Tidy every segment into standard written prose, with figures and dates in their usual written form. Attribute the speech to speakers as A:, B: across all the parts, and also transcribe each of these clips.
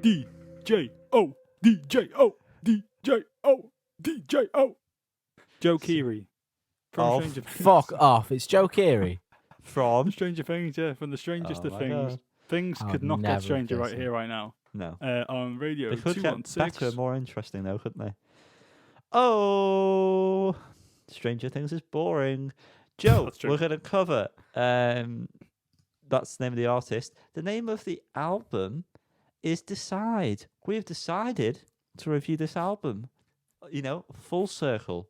A: D-J-O, D-J-O, D-J-O, D-J-O. Joe Keery. From Stranger Things.
B: Fuck off. It's Joe Keery.
A: From Stranger Things, yeah. From the strangest of things.
C: God.
A: Things could not get stranger right
B: it.
A: here, right now.
C: No.
A: On radio
C: They could get
A: 216.
C: better and more interesting, though, couldn't they? Oh, Stranger Things is boring. Joe,
A: That's true.
C: we're going to cover. That's the name of the artist. The name of the album is Decide. We've decided to review this album. You know, full circle.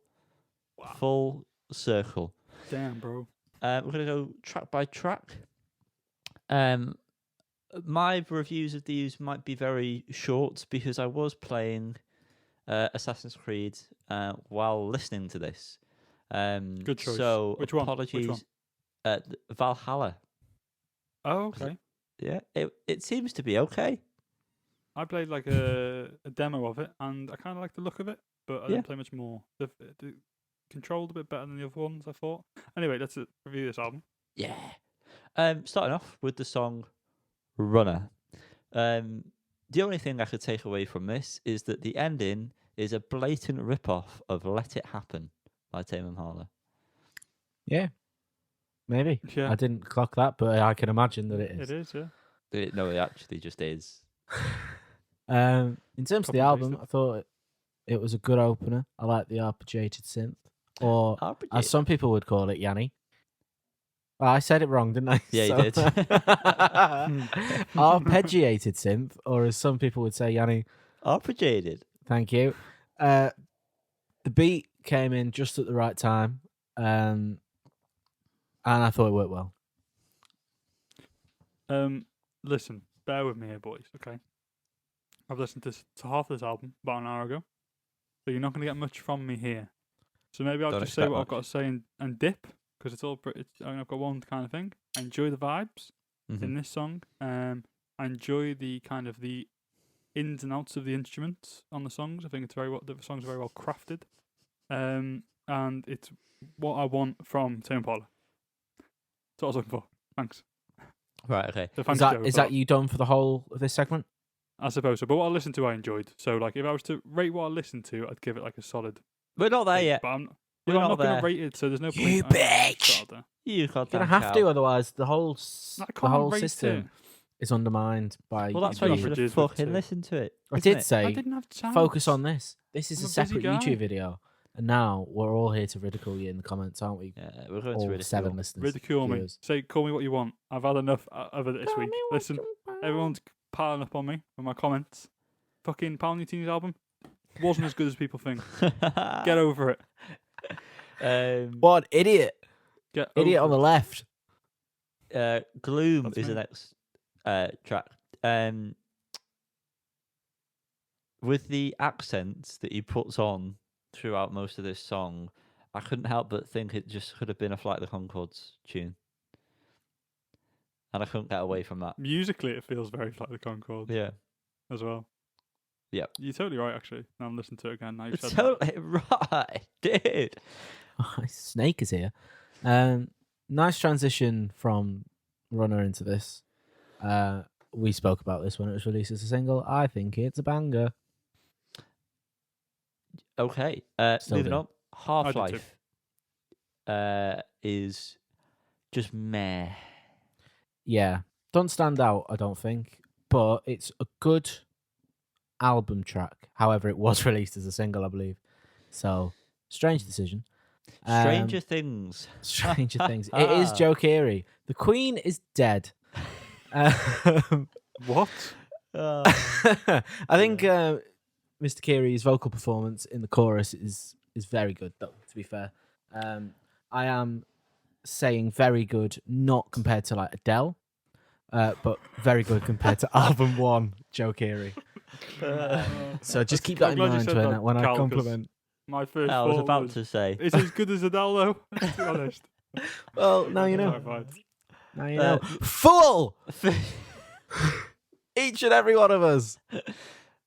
A: Wow.
C: Full circle.
A: Damn, bro.
C: We're going to go track by track. My reviews of these might be very short because I was playing Assassin's Creed while listening to this.
A: Good choice.
C: So
A: Which one?
C: apologies. Valhalla.
A: Oh, okay.
C: Yeah, it seems to be okay.
A: I played like a demo of it, and I kind of like the look of it, but I didn't play much more. The controlled a bit better than the other ones, I thought. Anyway, let's review this album.
C: Yeah. Starting off with the song Runner. The only thing I could take away from this is that the ending is a blatant rip-off of Let It Happen by Tame Impala.
B: Yeah. Maybe.
A: Yeah.
B: I didn't clock that, but I can imagine that it is.
A: It is, yeah.
C: No, it actually just is.
B: In terms of the
A: Copy
B: album,
A: pasted.
B: I thought it was a good opener. I like the arpeggiated synth, or as some people would call it, Yanni. Well, I said it wrong, didn't I?
C: Yeah, you did.
B: Arpeggiated synth, or as some people would say, Yanni.
C: Arpeggiated.
B: Thank you. The beat came in just at the right time, and I thought it worked well.
A: Listen, bear with me here, boys, okay? I've listened to half this album about an hour ago, so you're not going to get much from me here. So maybe I'll
C: Don't
A: just say
C: expect
A: what
C: much.
A: I've got to say and dip, because it's all. I've got one kind of thing. I enjoy the vibes in this song. I enjoy the kind of the ins and outs of the instruments on the songs. I think it's the songs are very well crafted, and it's what I want from Tame Impala. That's what I was looking for. Thanks.
C: Right, okay.
A: So thanks,
B: Is
A: Joe,
B: is
A: for
B: that you done for the whole of this segment?
A: I suppose so. But what I listened to, I enjoyed. So, like, if I was to rate what I listened to, I'd give it like a solid.
C: We're not there
A: 8,
C: yet.
A: But I'm
C: We're
A: not
C: not
A: going
C: there.
A: to rate it, so there's no point.
B: You
A: I'm gonna
B: bitch!
A: start there.
C: You
B: You're
C: goddamn
B: gonna have to,
C: cow.
B: otherwise the whole
A: I can't rate
B: system
A: it.
B: is undermined by.
C: Well, that's
A: You
C: why you
A: do
C: should have
A: averages with
C: fucking
A: two.
C: listened to it.
B: I
C: isn't
B: did
C: it?
B: say
A: I didn't have time.
B: focus on this. This is
A: I'm
B: a
A: a busy
B: separate
A: guy.
B: YouTube video, and now we're all here to ridicule you in the comments, aren't we?
C: Yeah, we're going to
B: All
C: ridicule.
B: 7 listeners.
A: Ridicule me.
B: viewers.
A: Say, call me what you want. I've had enough of it this week. Listen, everyone's piling up on me with my comments. Fucking Pound Your Teens album wasn't as good as people think. Get over it.
B: What an idiot!
A: Get
B: Idiot
A: over
B: on the
A: it.
B: left.
C: Gloom
A: That's
C: is
A: me.
C: the next track. With the accents that he puts on throughout most of this song, I couldn't help but think it just could have been a Flight of the Conchords tune. And I couldn't get away from that.
A: Musically, it feels very like the Concorde
C: Yeah.
A: as well.
C: Yep.
A: You're totally right, actually. Now I'm listening to it again. Now you've said that.
C: Totally right, dude.
B: Snake is here. Nice transition from Runner into this. We spoke about this when it was released as a single. I think it's a banger.
C: Okay.
B: Still
C: Moving
B: do.
C: on. Half-Life is just meh.
B: Yeah, don't stand out, I don't think, but it's a good album track. However, it was released as a single, I believe. So, strange decision.
C: Stranger Things.
B: Stranger Things. It is Joe Keery. The Queen is dead.
A: What?
B: I think Mr. Keery's vocal performance in the chorus is very good, though, to be fair. I am saying very good, not compared to like Adele, but very good compared to album 1, Joe Keery. So just keep that
A: I'm
B: in
A: glad you
B: mind
A: said that,
B: when I
A: Cal, 'cause
B: compliment.
A: My first
C: I was
A: thought
C: about
A: was,
C: to say.
A: it's as good as Adele, though, to be honest.
B: Well, now you know.
A: Clarified.
B: Now you know. Fool! Each and every one of us.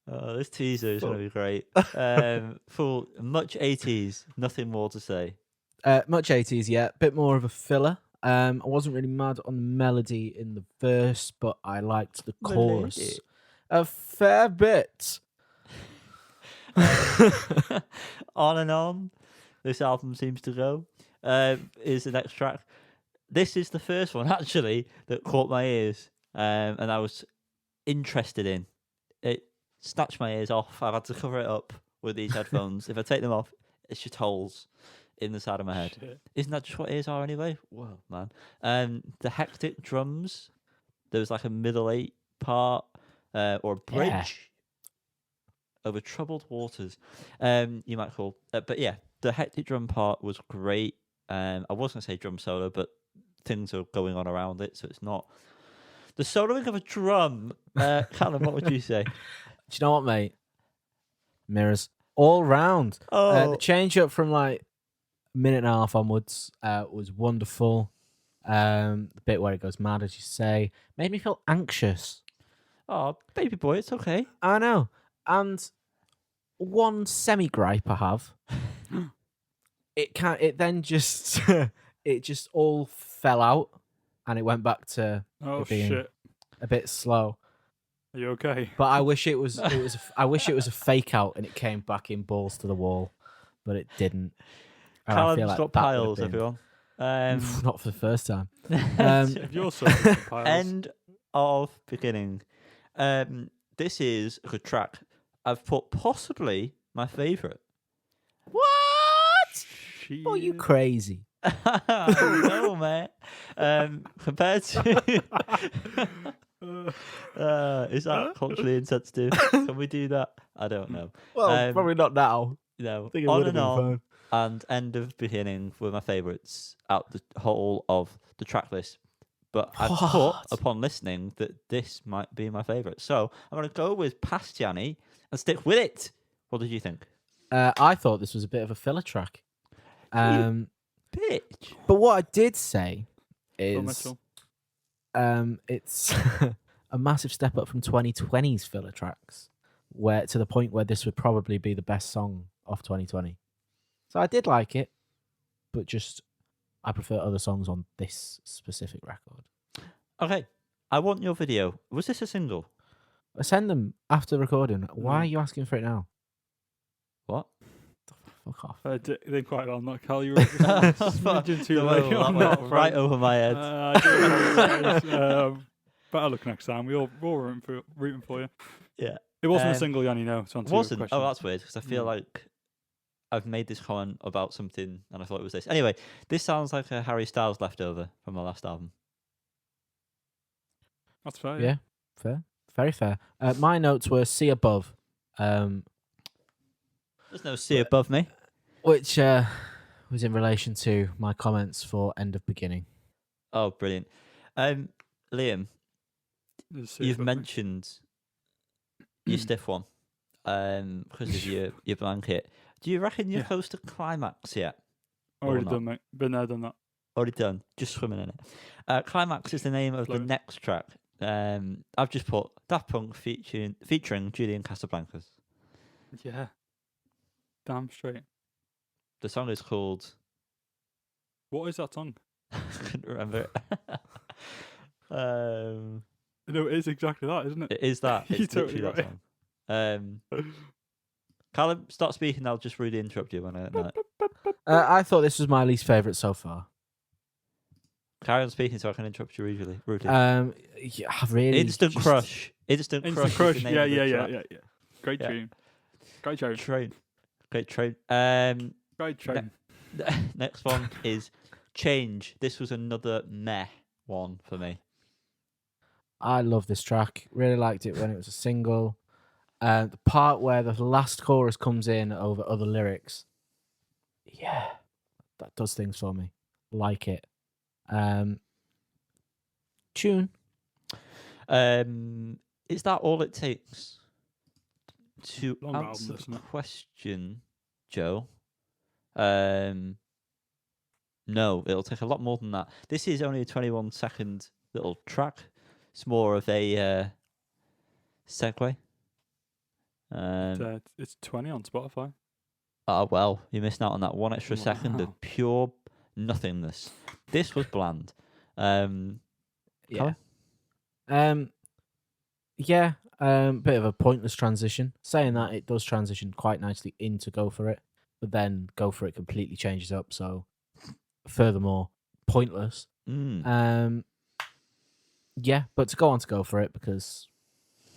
C: Oh, this teaser is going to be great. Full, much 80s, nothing more to say.
B: Much 80s, yeah. Bit more of a filler. I wasn't really mad on the melody in the verse, but I liked the chorus. A fair bit.
C: On and on, this album seems to go. Is the next track. This is the first one actually that caught my ears, and I was interested in. It snatched my ears off. I've had to cover it up with these headphones. If I take them off, it's just holes in the side of my head.
A: Shit.
C: Isn't that just what ears are anyway? Whoa, man. The hectic drums. There was like a middle eight part or a bridge over troubled waters. You might call, but yeah, the hectic drum part was great. I was gonna say drum solo, but things are going on around it, so it's not the soloing of a drum. Callum, what would you say?
B: Do you know what, mate? Mirrors all round. The change up from like a minute and a half onwards was wonderful. The bit where it goes mad, as you say, made me feel anxious.
C: Oh, baby boy, it's okay.
B: I know. And one semi gripe I have. It then just it just all fell out, and it went back to it being
A: shit.
B: a bit slow.
A: Are you okay?
B: But I wish it was I wish it was a fake out and it came back in balls to the wall, but it didn't. And I
C: Callum's
B: feel like
C: got
B: that would have
C: piles,
B: been-
C: everyone.
B: Not for the first time.
A: You're so piles.
C: End of beginning. This is a good track. I've put possibly my favourite.
B: What?
A: Shit.
B: Oh, you crazy?
C: No, man. Compared to, is that culturally insensitive? Can we do that? I don't know.
B: Well, probably not now.
C: No.
B: I think it
C: On
B: would have
C: and
B: been
C: on.
B: fine.
C: And End of Beginning were my favourites out the whole of the track list. But I thought
B: What?
C: upon listening that this might be my favourite. So I'm going to go with Past Yanni and stick with it. What did you think?
B: I thought this was a bit of a filler track.
C: Bitch.
B: But what I did say
A: Full
B: is
A: Metal.
B: it's a massive step up from 2020's filler tracks, where to the point where this would probably be the best song of 2020. So I did like it, but just I prefer other songs on this specific record.
C: Okay. I want your video. Was this a single?
B: I send them after recording. Why are you asking for it now?
C: What?
B: Fuck off.
A: Didn't quite on that, Cal. You were just a smidgen too
C: No,
A: late
C: that
A: on
C: went
A: that
C: right
A: one.
C: over my head.
A: I do apologise. Better luck next time. We're all rooting for you.
C: Yeah.
A: It wasn't a
C: Um,
A: single, Yanni, no. To answer your
C: Wasn't?
A: question.
C: Oh, that's weird because I feel
A: No.
C: like I've made this comment about something and I thought it was this. Anyway, this sounds like a Harry Styles leftover from the last album.
A: That's fair.
B: Yeah, fair. Very fair. My notes were see above,
C: There's no sea above me.
B: which was in relation to my comments for End of Beginning.
C: Oh, brilliant. Liam,
A: There's a
C: you've
A: above me.
C: mentioned your stiff one because of your blanket. Do you reckon you're
A: Yeah.
C: close to climax yet?
A: Already
C: not?
A: done, mate. Been there, done that.
C: Already done. Just swimming in it. Climax is the name of the
A: Float.
C: next track. I've just put Daft Punk featuring Julian Casablancas.
A: Yeah. Damn straight.
C: The song is called.
A: What is that song?
C: I couldn't remember it.
A: No, it is exactly that, isn't it?
C: It is that.
A: You're
C: It's literally
A: totally
C: that song. Callum, start speaking. I'll just rudely interrupt you when I know it.
B: I thought this was my least favourite so far.
C: Carry on speaking so I can interrupt you rudely.
B: Yeah, I've really
C: Instant
B: just-
C: Crush. Instant
A: Instant
C: Crush.
A: Crush.
C: Is the name
A: Yeah,
C: of the
A: yeah,
C: track.
A: yeah. Great
C: Yeah.
A: tune. Great tune.
C: Train. Great train.
A: Great tune.
C: Next one is Change. This was another meh one for me.
B: I love this track. Really liked it when it was a single. The part where the last chorus comes in over other lyrics, yeah, that does things for me. Like it. Tune.
C: Is that all it takes to
A: Long album,
C: answer
A: isn't
C: the
A: it?
C: question, Joe? No, it'll take a lot more than that. This is only a 21-second little track. It's more of a segue.
A: It's 20 on Spotify.
C: Well, you missed out on that one extra second
A: Wow.
C: of pure nothingness. This was bland.
B: Yeah.
C: Colour?
B: Yeah. Bit of a pointless transition. Saying that, it does transition quite nicely into Go For It, but then Go For It completely changes up. So, furthermore, pointless. Yeah, but to go on to Go For It because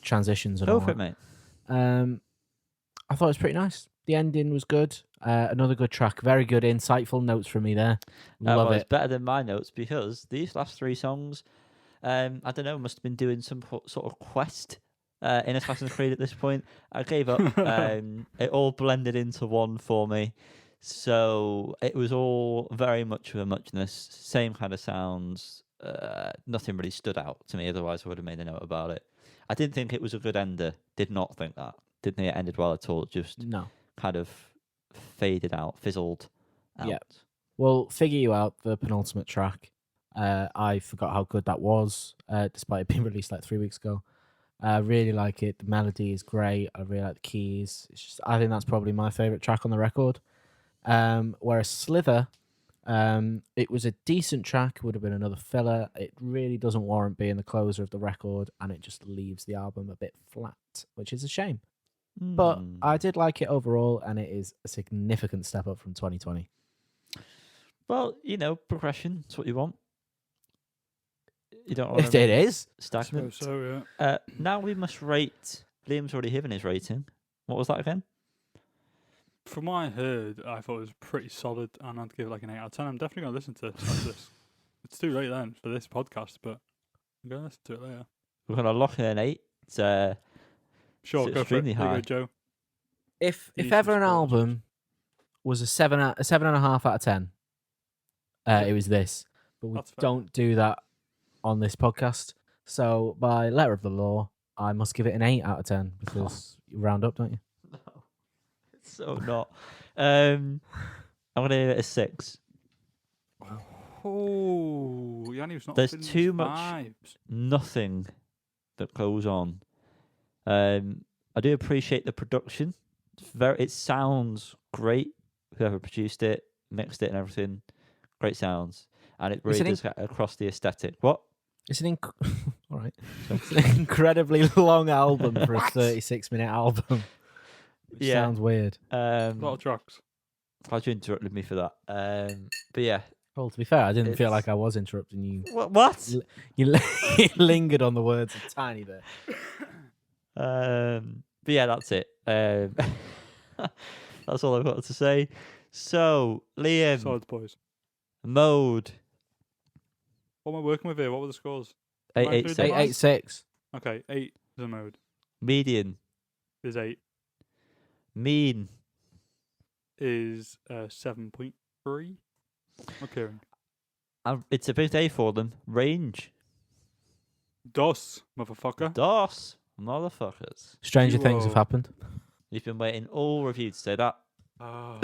B: transitions and
C: Go
B: all
C: for it,
B: that.
C: mate.
B: I thought it was pretty nice. The ending was good. Another good track. Very good, insightful notes from me there. Love
C: It's
B: it.
C: better than my notes because these last 3 songs, I don't know, must have been doing some sort of quest in Assassin's Creed at this point. I gave up. It all blended into one for me. So it was all very much of a muchness, same kind of sounds. Nothing really stood out to me, otherwise I would have made a note about it. I didn't think it was a good ender. Did not think that. Didn't think it ended well at all. Just
B: No.
C: kind of faded out, fizzled out.
B: Yeah. Well, Figure You Out, the penultimate track. I forgot how good that was, despite it being released like 3 weeks ago. I really like it. The melody is great. I really like the keys. I think that's probably my favourite track on the record. Whereas Slither, it was a decent track, would have been another filler. It really doesn't warrant being the closer of the record, and it just leaves the album a bit flat, which is a shame. But I did like it overall, and it is a significant step up from 2020.
C: Well, progression is what you want. You don't want
B: It is.
C: stagnant.
A: So yeah.
C: Now we must rate. Liam's already given his rating. What was that again?
A: From what I heard, I thought it was pretty solid, and I'd give it like an 8 out of 10. I'm definitely going to listen to this. It's too late then for this podcast, but I'm going to listen to it later.
C: We're going to lock in an 8.
A: Sure,
C: It's
A: go for it.
C: extremely
A: There you
C: high.
A: go, Joe.
B: If
A: You need
B: ever
A: some
B: an
A: spoilers.
B: album was a 7.5 out of 10, it was this. But we
A: That's fair.
B: don't do that on this podcast. So by letter of the law, I must give it an 8 out of 10 because you round up, don't you?
C: No, it's so not. I'm going to give it a 6.
A: Oh, Yanni was not
C: There's
A: feeling
C: too
A: these
C: much-
A: vibes.
C: Nothing that goes on. I do appreciate the production. It sounds great. Whoever produced it, mixed it, and everything, great sounds, and it really does get across the aesthetic. What?
B: It's an all right. It's an incredibly long album for a 36-minute album. Which
C: Yeah.
B: sounds weird.
A: A lot of tracks.
C: Glad you interrupted me for that. But yeah.
B: Well, to be fair, I didn't feel
C: It's-
B: like I was interrupting you.
C: What?
B: You lingered on the words a tiny bit.
C: But yeah, that's it. That's all I've got to say. So, Liam,
A: Solid boys.
C: mode
A: What am I working with here? What were the scores?
C: 886.
B: 886.
A: Okay, 8 is a mode.
C: Median,
A: Is 8.
C: mean,
A: Is 7.3. Okay.
C: it's a big day for them. Range,
A: DOS, motherfucker.
C: DOS, motherfuckers.
B: Stranger things have
A: Whoa.
B: happened.
C: You've been waiting all review to say that.
A: Oh,